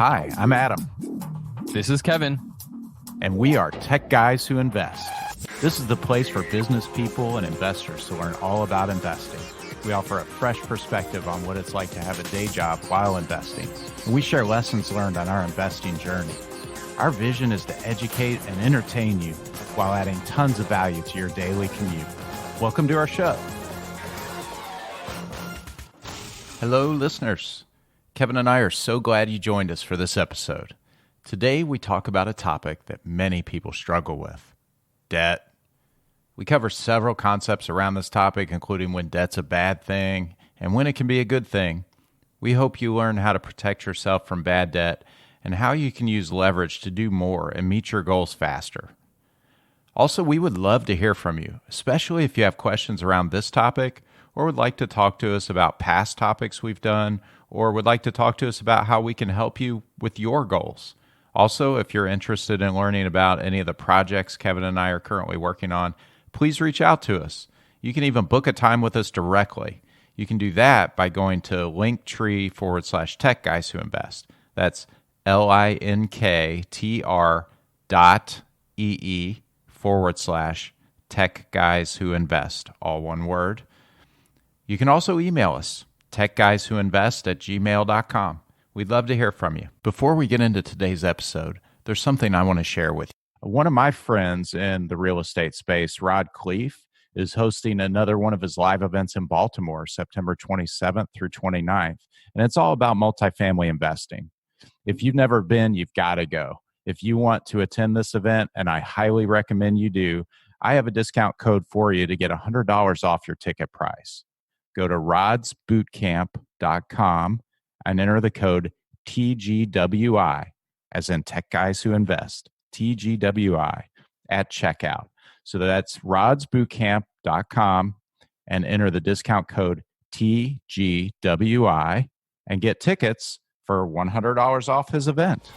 Hi, I'm Adam, This is Kevin. and we are Tech Guys Who Invest. This is the place for business people and investors to learn all about investing. We offer a fresh perspective on what it's like to have a day job while investing. And we share lessons learned on our investing journey. Our vision is to educate and entertain you while adding tons of value to your daily commute. Welcome to our show. Hello, listeners. Kevin and I are so glad you joined us for this episode. Today, we talk about a topic that many people struggle with: debt. We cover several concepts around this topic, including when debt's a bad thing and when it can be a good thing. We hope you learn how to protect yourself from bad debt and how you can use leverage to do more and meet your goals faster. Also, we would love to hear from you, especially if you have questions around this topic or would like to talk to us about past topics we've done, or would like to talk to us about how we can help you with your goals. Also, if you're interested in learning about any of the projects Kevin and I are currently working on, please reach out to us. You can even book a time with us directly. You can do that by going to linktree/Tech Guys Who Invest. That's linktr.ee/Tech Guys Who Invest, all one word. You can also email us, techguyswhoinvest@gmail.com. We'd love to hear from you. Before we get into today's episode, there's something I want to share with you. One of my friends in the real estate space, Rod Cleef, is hosting another one of his live events in Baltimore, September 27th through 29th, and it's all about multifamily investing. If you've never been, you've got to go. If you want to attend this event, and I highly recommend you do, I have a discount code for you to get $100 off your ticket price. Go to rodsbootcamp.com and enter the code TGWI, as in Tech Guys Who Invest, TGWI, at checkout. So that's rodsbootcamp.com and enter the discount code TGWI and get tickets for $100 off his event.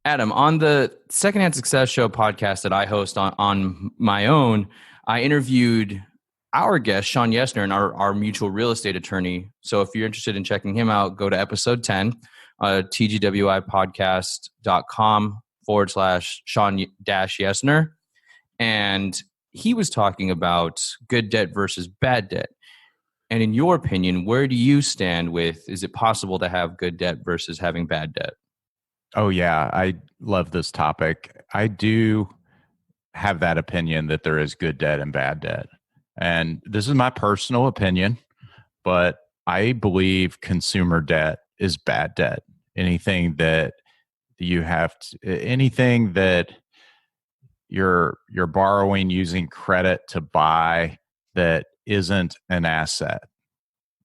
Adam, on the Secondhand Success Show podcast that I host on my own, I interviewed our guest, Sean Yesner, and our mutual real estate attorney. So if you're interested in checking him out, go to episode 10, tgwipodcast.com/Sean-Yesner. And he was talking about good debt versus bad debt. And in your opinion, where do you stand with, is it possible to have good debt versus having bad debt? Oh, yeah. I love this topic. I do have that opinion that there is good debt and bad debt. And this is my personal opinion, but I believe consumer debt is bad debt. Anything that anything that you're borrowing using credit to buy that isn't an asset.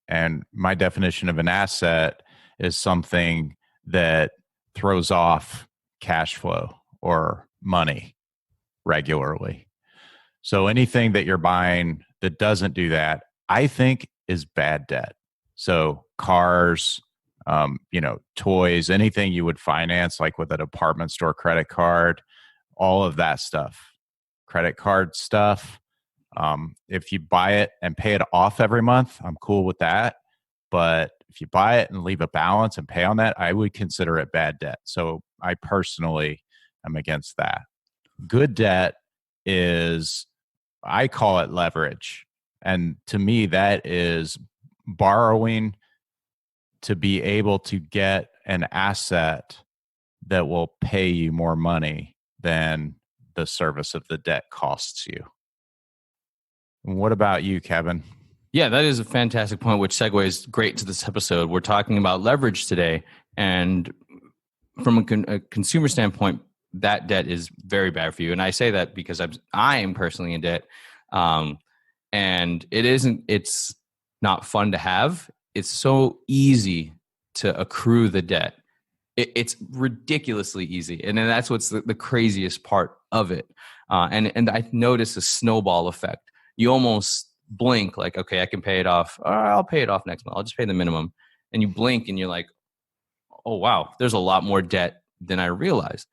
And my definition of an asset is something that throws off cash flow or money regularly. So anything that you're buying that doesn't do that, I think, is bad debt. So cars, toys, anything you would finance, like with a department store credit card, all of that stuff, credit card stuff. If you buy it and pay it off every month, I'm cool with that. But if you buy it and leave a balance and pay on that, I would consider it bad debt. So I personally am against that. Good debt is, I call it leverage. And to me, that is borrowing to be able to get an asset that will pay you more money than the service of the debt costs you. What about you, Kevin? Yeah, that is a fantastic point, which segues great to this episode. We're talking about leverage today. And from a consumer standpoint, that debt is very bad for you. And I say that because I am personally in debt. And it's not fun to have. It's so easy to accrue the debt. It's ridiculously easy. And then that's what's the craziest part of it. And I notice a snowball effect. You almost blink like, okay, I can pay it off. I'll pay it off next month. I'll just pay the minimum. And you blink and you're like, oh, wow, there's a lot more debt than I realized.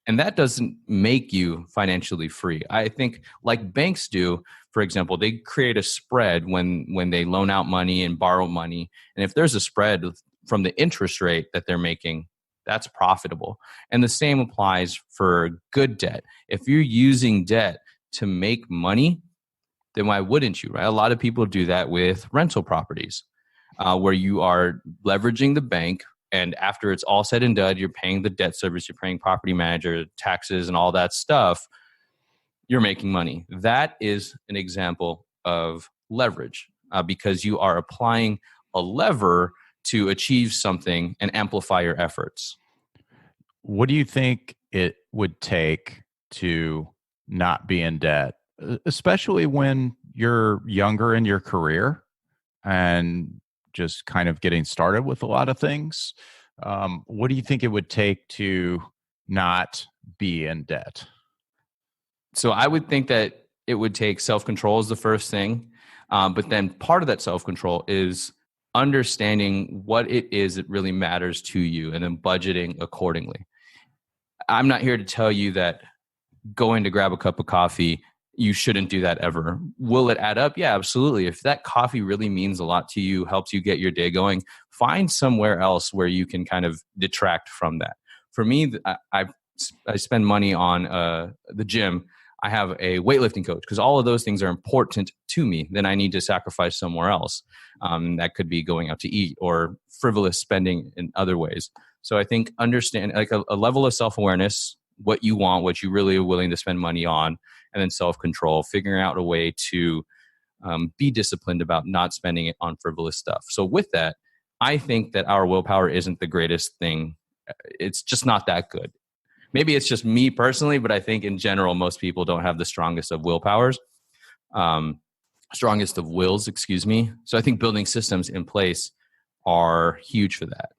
And that doesn't make you financially free. I think like banks do, for example, they create a spread when they loan out money and borrow money. And if there's a spread from the interest rate that they're making, that's profitable. And the same applies for good debt. If you're using debt to make money, then why wouldn't you, right? A lot of people do that with rental properties, where you are leveraging the bank, and after it's all said and done, you're paying the debt service, you're paying property manager, taxes, and all that stuff. You're making money. That is an example of leverage, because you are applying a lever to achieve something and amplify your efforts. What do you think it would take to not be in debt, especially when you're younger in your career and just kind of getting started with a lot of things? What do you think it would take to not be in debt? So I would think that it would take self-control as the first thing. But then part of that self-control is understanding what it is that really matters to you and then budgeting accordingly. I'm not here to tell you that going to grab a cup of coffee, you shouldn't do that ever. Will it add up? Yeah, absolutely. If that coffee really means a lot to you, helps you get your day going, find somewhere else where you can kind of detract from that. For me, I spend money on the gym. I have a weightlifting coach because all of those things are important to me. Then I need to sacrifice somewhere else. That could be going out to eat or frivolous spending in other ways. So I think understand like a level of self-awareness, what you want, what you really are willing to spend money on, and then self-control, figuring out a way to be disciplined about not spending it on frivolous stuff. So with that, I think that our willpower isn't the greatest thing. It's just not that good. Maybe it's just me personally, but I think in general, most people don't have the strongest of willpowers, strongest of wills, excuse me. So I think building systems in place are huge for that.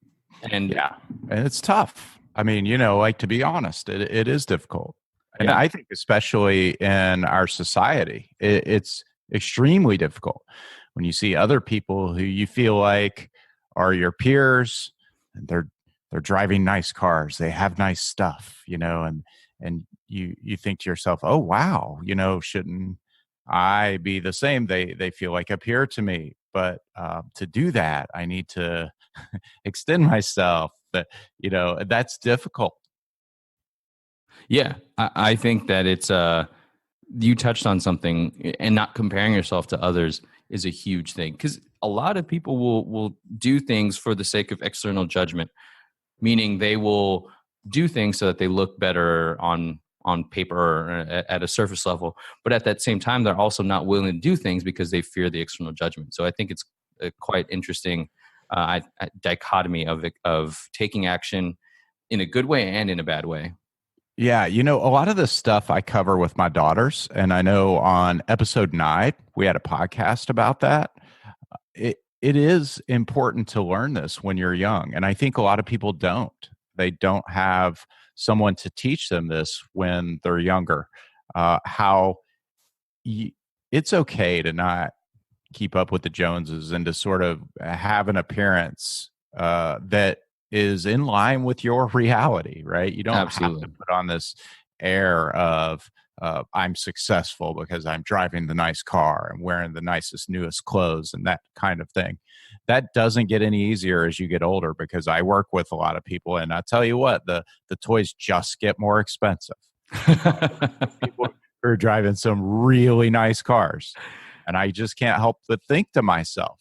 And yeah, and it's tough. I mean, like to be honest, it is difficult. And yeah, I think especially in our society, it's extremely difficult when you see other people who you feel like are your peers and they're driving nice cars, they have nice stuff, and you think to yourself, oh wow, shouldn't I be the same? They feel like a peer to me, but to do that, I need to extend myself. That that's difficult. yeah, I think that it's you touched on something, and not comparing yourself to others is a huge thing, because a lot of people will do things for the sake of external judgment, meaning they will do things so that they look better on paper or at a surface level, but at that same time they're also not willing to do things because they fear the external judgment. So I think it's a quite interesting dichotomy of taking action in a good way and in a bad way. Yeah, a lot of this stuff I cover with my daughters, and I know on episode 9 we had a podcast about that. It is important to learn this when you're young, and I think a lot of people don't. They don't have someone to teach them this when they're younger. How it's okay to not keep up with the Joneses and to sort of have an appearance that is in line with your reality, right? You don't have to Absolutely. put on this air of I'm successful because I'm driving the nice car and wearing the nicest, newest clothes and that kind of thing. That doesn't get any easier as you get older, because I work with a lot of people, and I tell you what, the toys just get more expensive. People who are driving some really nice cars, and I just can't help but think to myself,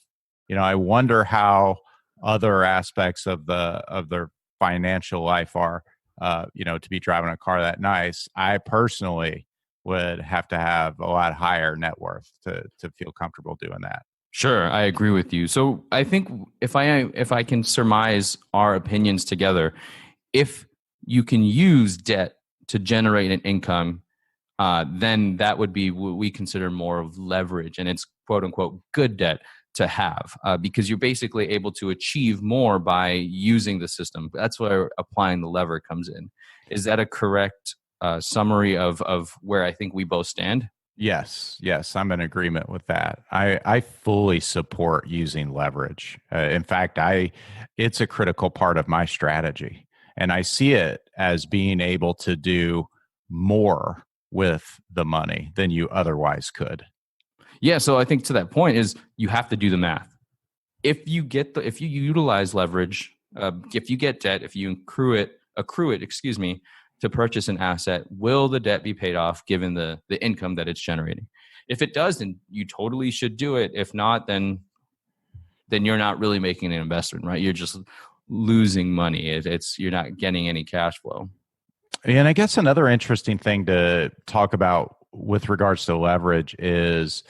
I wonder how other aspects of their financial life are, to be driving a car that nice. I personally would have to have a lot higher net worth to feel comfortable doing that. Sure, I agree with you. So I think if I can surmise our opinions together, if you can use debt to generate an income, then that would be what we consider more of leverage, and it's quote unquote good debt to have, because you're basically able to achieve more by using the system. That's where applying the lever comes in. Is that a correct summary of where I think we both stand? Yes, I'm in agreement with that. I fully support using leverage. In fact, it's a critical part of my strategy, and I see it as being able to do more with the money than you otherwise could. Yeah. So I think to that point is you have to do the math. If you utilize leverage, if you get debt, if you accrue it, to purchase an asset, will the debt be paid off given the income that it's generating? If it does, then you totally should do it. If not, then you're not really making an investment, right? You're just losing money. You're not getting any cash flow. And I guess another interesting thing to talk about with regards to leverage is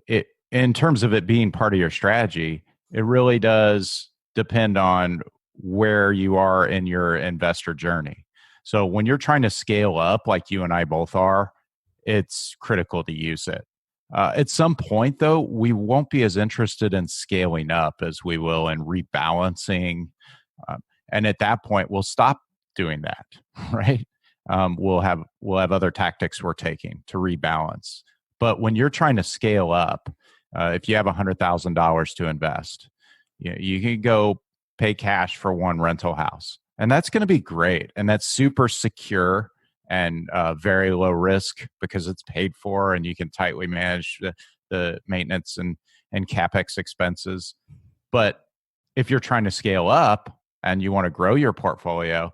it in terms of it being part of your strategy, it really does depend on where you are in your investor journey. So when you're trying to scale up like you and I both are, it's critical to use it. At some point, though, we won't be as interested in scaling up as we will in rebalancing. And at that point, we'll stop doing that, right? We'll have other tactics we're taking to rebalance. But when you're trying to scale up, if you have $100,000 to invest, you can go pay cash for one rental house, and that's going to be great, and that's super secure and very low risk because it's paid for, and you can tightly manage the maintenance and capex expenses. But if you're trying to scale up and you want to grow your portfolio,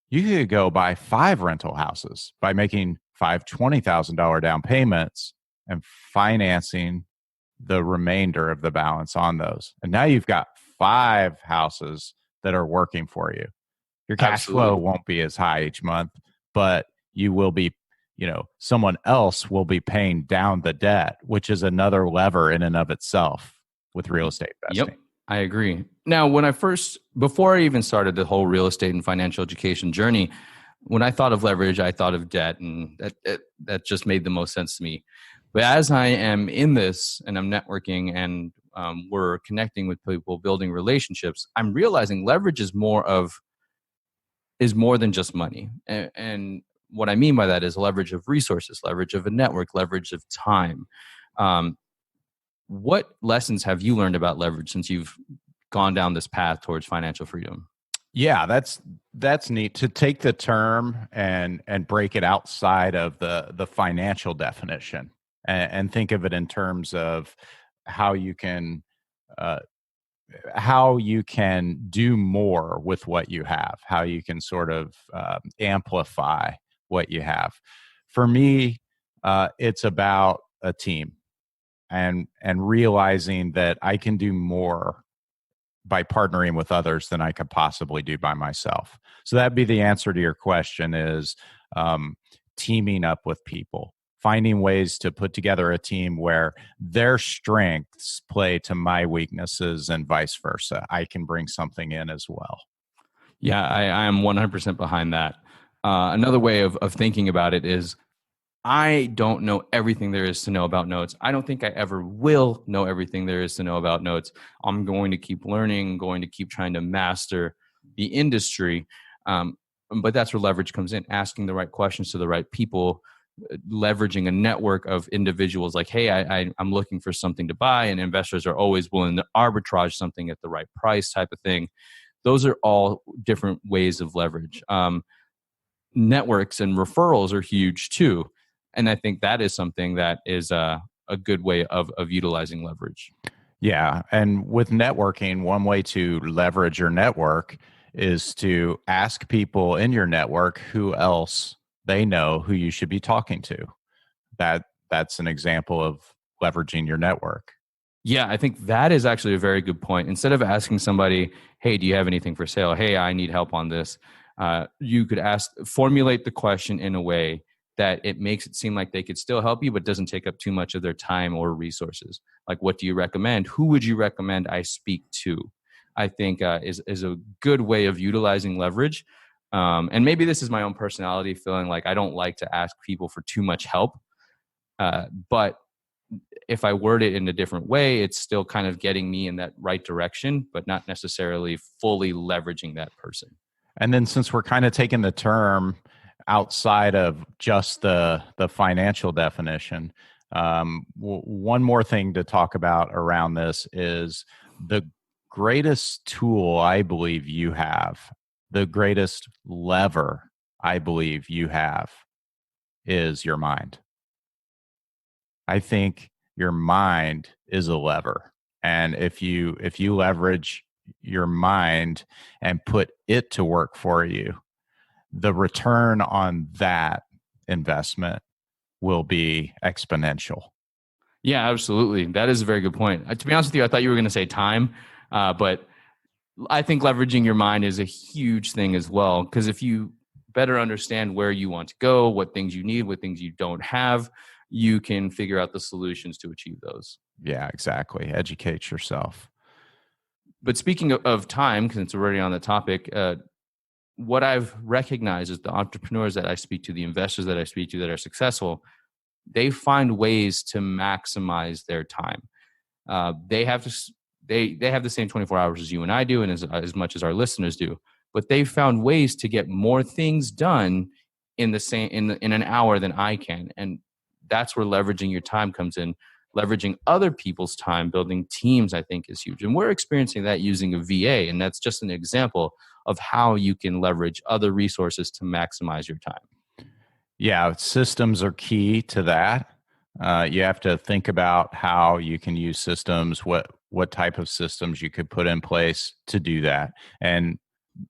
you could go buy 5 rental houses by making 5 $20,000 down payments and financing the remainder of the balance on those. And now you've got 5 houses that are working for you. Your cash flow won't be as high each month, but you will be, someone else will be paying down the debt, which is another lever in and of itself with real estate investing. Yep. I agree. Now, before I even started the whole real estate and financial education journey, when I thought of leverage, I thought of debt, and that just made the most sense to me. But as I am in this and I'm networking and we're connecting with people, building relationships, I'm realizing leverage is more than just money. And what I mean by that is leverage of resources, leverage of a network, leverage of time. What lessons have you learned about leverage since you've gone down this path towards financial freedom? Yeah, that's neat to take the term and break it outside of the financial definition and think of it in terms of how you can do more with what you have, how you can sort of amplify what you have. For me, it's about a team and realizing that I can do more by partnering with others than I could possibly do by myself. So that'd be the answer to your question is teaming up with people, finding ways to put together a team where their strengths play to my weaknesses and vice versa. I can bring something in as well. Yeah, I am 100% behind that. Another way of thinking about it is I don't know everything there is to know about notes. I don't think I ever will know everything there is to know about notes. I'm going to keep learning, going to keep trying to master the industry. But that's where leverage comes in, asking the right questions to the right people, leveraging a network of individuals like, hey, I'm looking for something to buy, and investors are always willing to arbitrage something at the right price type of thing. Those are all different ways of leverage. Networks and referrals are huge too. And I think that is something that is a good way of utilizing leverage. Yeah. And with networking, one way to leverage your network is to ask people in your network who else they know who you should be talking to. That's an example of leveraging your network. Yeah, I think that is actually a very good point. Instead of asking somebody, hey, do you have anything for sale? Hey, I need help on this. You could formulate the question in a way that it makes it seem like they could still help you, but doesn't take up too much of their time or resources. Like, what do you recommend? Who would you recommend I speak to? I think is a good way of utilizing leverage. And maybe this is my own personality, feeling like I don't like to ask people for too much help. But if I word it in a different way, it's still kind of getting me in that right direction, but not necessarily fully leveraging that person. And then since we're kind of taking the term outside of just the financial definition, one more thing to talk about around this is the greatest tool I believe you have, the greatest lever I believe you have is your mind. I think your mind is a lever. And if you leverage your mind and put it to work for you, the return on that investment will be exponential. Yeah, absolutely. That is a very good point. To be honest with you, I thought you were going to say time, but I think leveraging your mind is a huge thing as well. Because if you better understand where you want to go, what things you need, what things you don't have, you can figure out the solutions to achieve those. Yeah, exactly. Educate yourself. But speaking of time, because it's already on the topic, what I've recognized is the entrepreneurs that I speak to, the investors that I speak to that are successful, they find ways to maximize their time. They have the same 24 hours as you and I do, and as much as our listeners do. But they found ways to get more things done in an hour than I can, and that's where leveraging your time comes in. Leveraging other people's time, building teams, I think is huge, and we're experiencing that using a VA, and that's just an example of how you can leverage other resources to maximize your time. Yeah, systems are key to that. You have to think about how you can use systems, what type of systems you could put in place to do that. And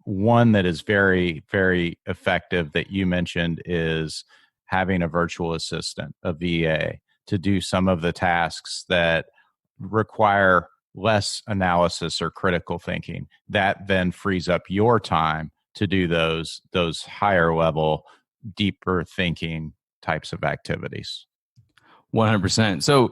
one that is very, very effective that you mentioned is having a virtual assistant, a VA, to do some of the tasks that require less analysis or critical thinking. That then frees up your time to do those higher level, deeper thinking types of activities. 100%. So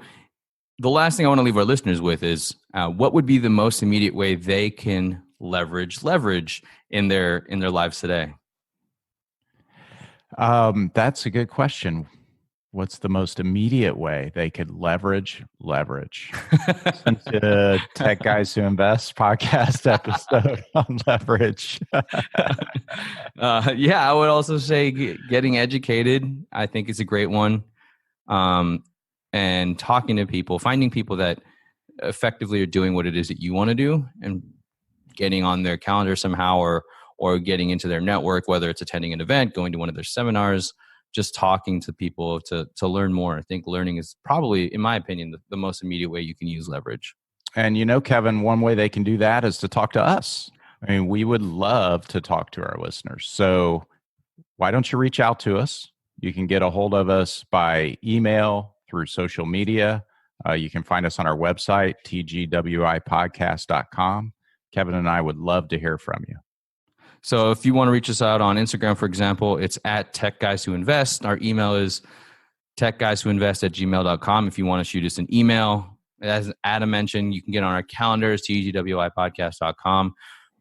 the last thing I want to leave our listeners with is what would be the most immediate way they can leverage in their lives today? That's a good question. What's the most immediate way they could leverage? Listen to Tech Guys Who Invest podcast episode on leverage. Yeah, I would also say getting educated, I think is a great one. And talking to people, finding people that effectively are doing what it is that you want to do and getting on their calendar somehow or getting into their network, whether it's attending an event, going to one of their seminars, just talking to people to learn more. I think learning is probably, in my opinion, the most immediate way you can use leverage. And Kevin, one way they can do that is to talk to us. I mean, we would love to talk to our listeners. So why don't you reach out to us? You can get a hold of us by email, through social media. You can find us on our website, tgwipodcast.com. Kevin and I would love to hear from you. So if you want to reach us out on Instagram, for example, it's at Tech Guys Who Invest. Our email is techguyswhoinvest@gmail.com. If you want to shoot us an email, as Adam mentioned, you can get on our calendars, tgwipodcast.com,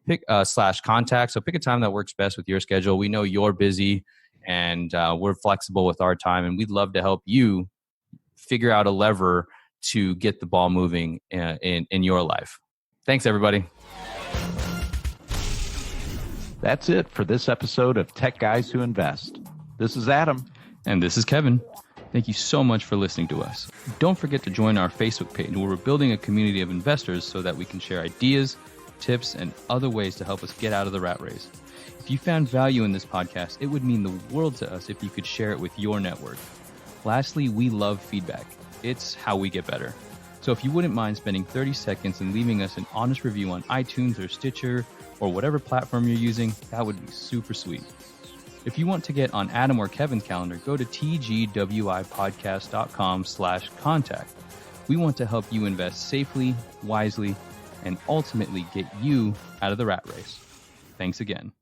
/contact. So pick a time that works best with your schedule. We know you're busy and we're flexible with our time, and we'd love to help you figure out a lever to get the ball moving in your life. Thanks, everybody. That's it for this episode of Tech Guys Who Invest. This is Adam. And this is Kevin. Thank you so much for listening to us. Don't forget to join our Facebook page where we're building a community of investors so that we can share ideas, tips, and other ways to help us get out of the rat race. If you found value in this podcast, it would mean the world to us if you could share it with your network. Lastly, we love feedback. It's how we get better. So if you wouldn't mind spending 30 seconds and leaving us an honest review on iTunes or Stitcher or whatever platform you're using, that would be super sweet. If you want to get on Adam or Kevin's calendar, go to tgwipodcast.com/contact. We want to help you invest safely, wisely, and ultimately get you out of the rat race. Thanks again.